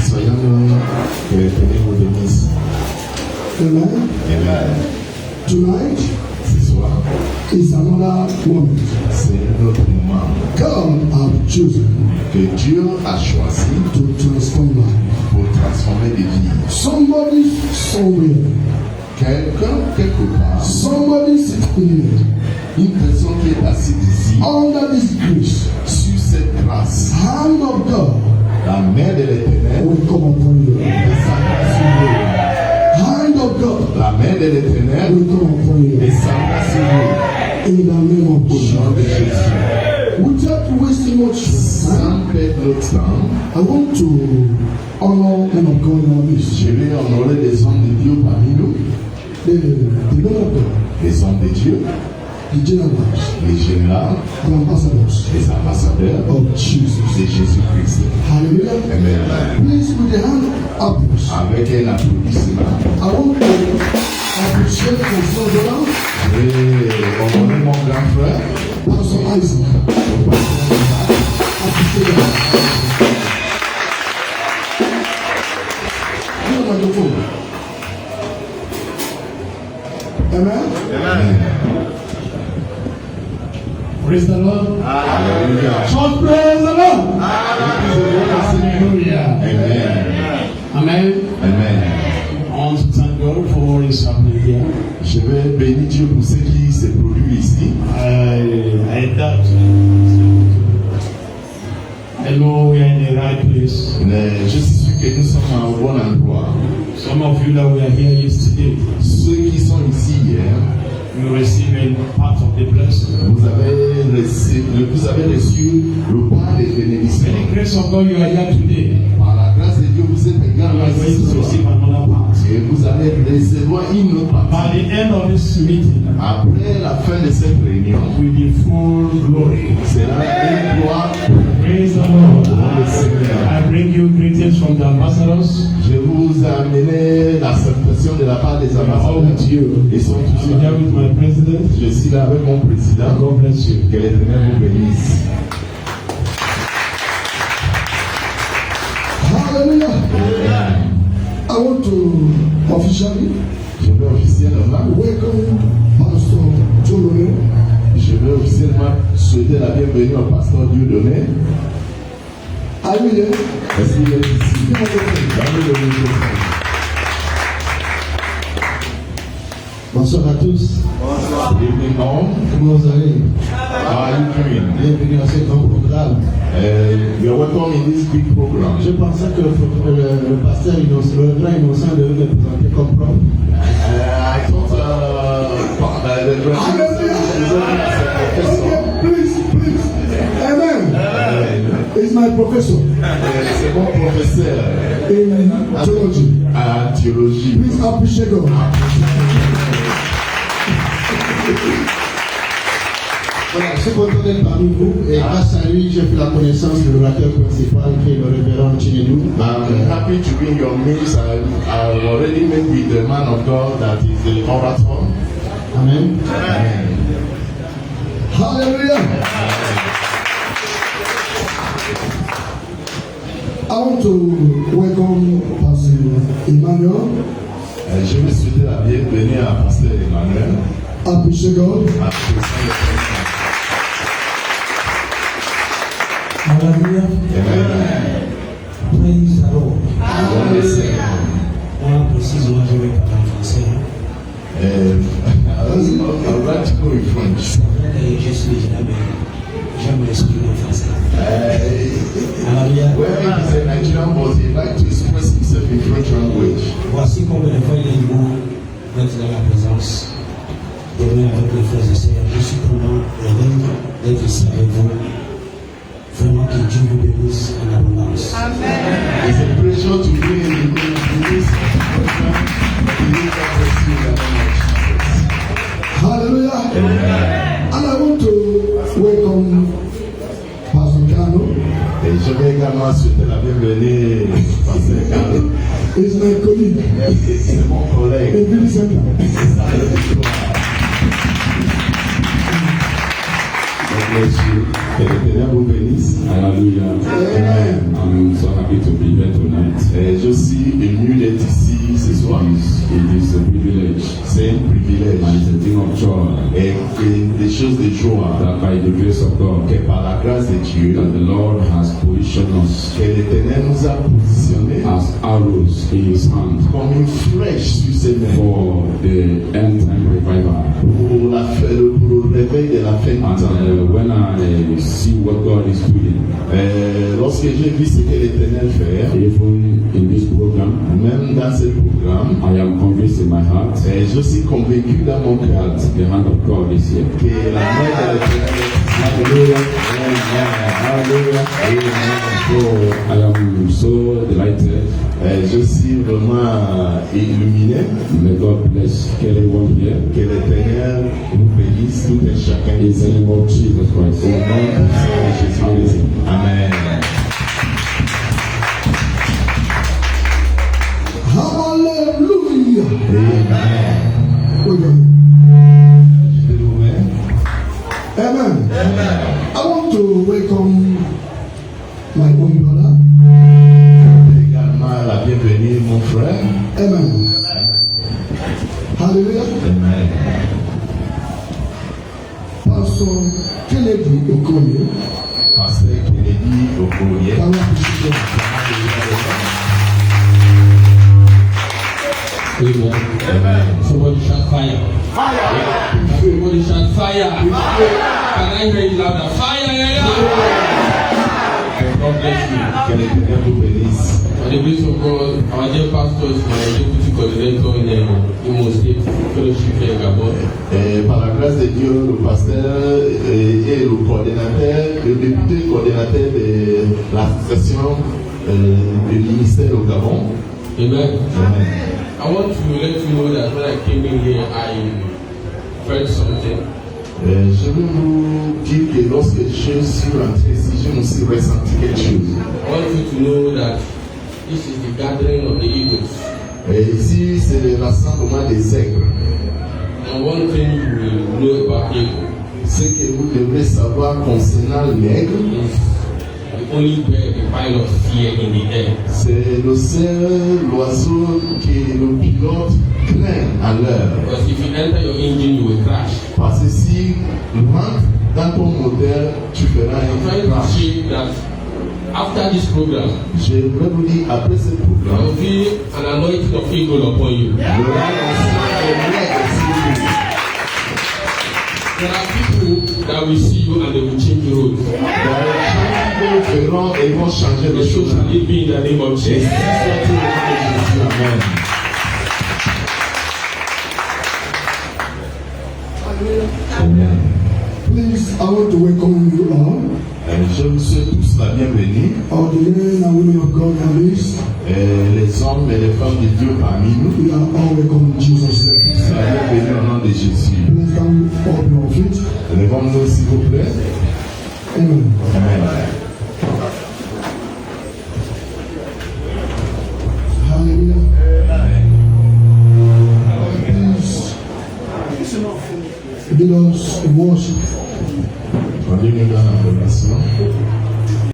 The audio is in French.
Soyons-nous que l'Éternel vous bénisse. Amen. Amen. Tonight Ce soir, is another moment. c'est un autre moment God has chosen que Dieu a choisi to transform life. pour transformer des vies. Somebody somewhere, Quelqu'un, quelque part, somebody sitting here, une personne qui est assise ici, under this grace, sur cette grâce, hand of God la main de l'Éternel will come upon you. descendra sur vous. Hand of God La main de l'Éternel will come upon you. descendra sur vous. In the name of Au nom de Jesus. Jésus. Without wasting much time, Sans perdre notre temps, I want to honor men of God in our midst. je vais honorer les hommes de Dieu parmi nous, The men of God, les hommes de Dieu, the generals, les généraux, the ambassadors les ambassadeurs of Jesus. de Jésus-Christ. Hallelujah. Amen. Please, with the hand upwards, Avec un applaudissement, I want to appreciate my son, je vais honorer mon grand frère, Pastor Isaac. le pasteur Isaac. Appreciate that. Give the microphone. Amen. Amen. Praise the Lord. Alléluia. Church, praise the Lord. Hallelujah. Amen. Amen. Amen. I want to thank God for what is happening here. Je vais bénir Dieu pour ce qui se produit ici. I doubt. I know we are in the right place. Mais je suis sûr que nous sommes à un bon endroit. Some of you that were here yesterday, Ceux qui sont ici hier, you received a part of the blessing. vous avez reçu le part des bénédictions. By the grace of God, you are here today. Par la grâce de Dieu, vous êtes également You are going ici to ce soir. receive another part. Et vous allez recevoir une autre By partie. the end of this meeting, Après la fin de cette réunion, with the full glory. sera une gloire. Praise the Lord. I bring you greetings from the ambassadors. Je vous ai amené la salutation de la part des All with ambassadeurs. you. Ils sont tous I'm here with my president. Je suis là avec mon président. God bless you. Que l'Éternel vous bénisse. Hallelujah. I want to officially Je veux officiellement, welcome Pastor Jolone. je veux officiellement souhaiter la bienvenue au pasteur Dieudonné. Are you here? Est-ce qu'il est ici? Donnez le microphone. Bonsoir à tous. Good evening all. Comment vous allez? How are you doing? Bienvenue à ce grand programme. You are welcome in this big program. Je pensais que le pasteur innocent, le grand innocent devait me présenter comme propre. I thought the Please. Amen. He's my professor c'est mon professeur in theology. en théologie. Please appreciate God. Voilà, je suis content d'être parmi vous et grâce à lui, j'ai fait la connaissance de l'orateur principal qui est le révérend Chinedou. I'm happy to be in your midst. I already met with the man of God that is the orator. Amen. Amen. Hallelujah. I want to welcome Pastor Emmanuel. Je vais souhaiter la bienvenue à Pasteur Emmanuel. Appreciate God. Hallelujah. Amen. Praise the Lord. Amen. Précisément, je vais parler en français. I would like to go in French. Je suis végétal, mais j'aime m'exprimer en français. Well, he's a Nigerian, but he'd like to express himself in French language. Voici combien de fois il est bon d'être dans la présence de Dieu avec les frères et sœurs. Je suis content d'être ici avec vous. Vraiment que Dieu vous bénisse en abondance. It's a pleasure to be in this program. Hallelujah. And I want to welcome Pastor Gano. Et je vais également souhaiter la bienvenue à Pasteur Carlo. He's my colleague. C'est mon collègue. In Billy Center. Que l'Éternel vous bénisse. Hallelujah. Amen. I'm so happy to be here tonight. Je suis ému d'être ici ce soir. It is a privilege C'est un privilège. and it's a thing of joy Et des choses de joie. that by the grace of God, Que par la grâce de Dieu, that the Lord has positioned us que l'Éternel nous a positionnés as arrows in His hand comme une flèche sur ses mains for the end time revival. pour le réveil de la fin du And temps. when I see what God is doing, Lorsque j'ai vu ce que l'Éternel fait, even in this program, même dans ce programme, I am convinced in my heart je suis convaincu dans mon cœur that the hand of God is here. que la main de l'Éternel est Hallelujah. Hallelujah. So I am so delighted. Je suis vraiment illuminé. May God bless everyone here. Que l'Éternel nous bénisse tout et chacun In the ici. name of Jesus Au nom Christ. de Jésus-Christ. Amen. Hallelujah. Amen. Wait a minute. Je vais l'ouvrir. Amen. I want to welcome my own brother. Également la bienvenue, mon frère. Amen. Hallelujah. Amen. Pastor Kennedy Okoye. Pasteur Kennedy Okoye. Power Bishop. Amen. Somebody shout fire. Somebody shout fire. Can I hear it louder? Fire! God bless you. Que l'Éternel vous bénisse. By the grace of God, our dear pastor is my deputy coordinator in Imo State Fellowship here in Gabon. Et par la grâce de Dieu, le pasteur est le coordinateur, le député coordinateur de l'association du ministère au Gabon. Amen. Amen. I want to let you know that when I came in here, I felt something. Je veux vous dire que lorsque je suis rentré ici, je me suis ressenti quelque chose. I want you to know that this is the gathering of the eagles. Et ici, c'est le rassemblement des aigles. And one thing you will know about eagle Ce que vous devez savoir concernant l'aigle, is the only bird the pilot fear in the air. c'est le seul oiseau que le pilote craint à l'heure. Because if you enter your engine, you will crash. Parce que si tu rentres dans ton moteur, tu feras I'm un trying to crash. say that after this program, Je vais vous dire, après ce there programme, will be an anointing of eagle upon you. il y aura un aigle sur vous. There are people that will see you and they will change the road. Il y a des gens qui le feront et vont changer les So choses. shall it be in the name of Et Jesus. si soit tout le nom de Jésus, Amen. Amen. Please, I want to welcome you all. Je vous souhaite tous la bienvenue. All the men and women of God in this. Les hommes et les femmes de Dieu parmi nous. We are all welcome in Jesus' name. C'est la bienvenue au nom de Jésus. Please stand up on your feet. Levons-nous s'il vous plaît. Amen. Amen. Hallelujah. Amen.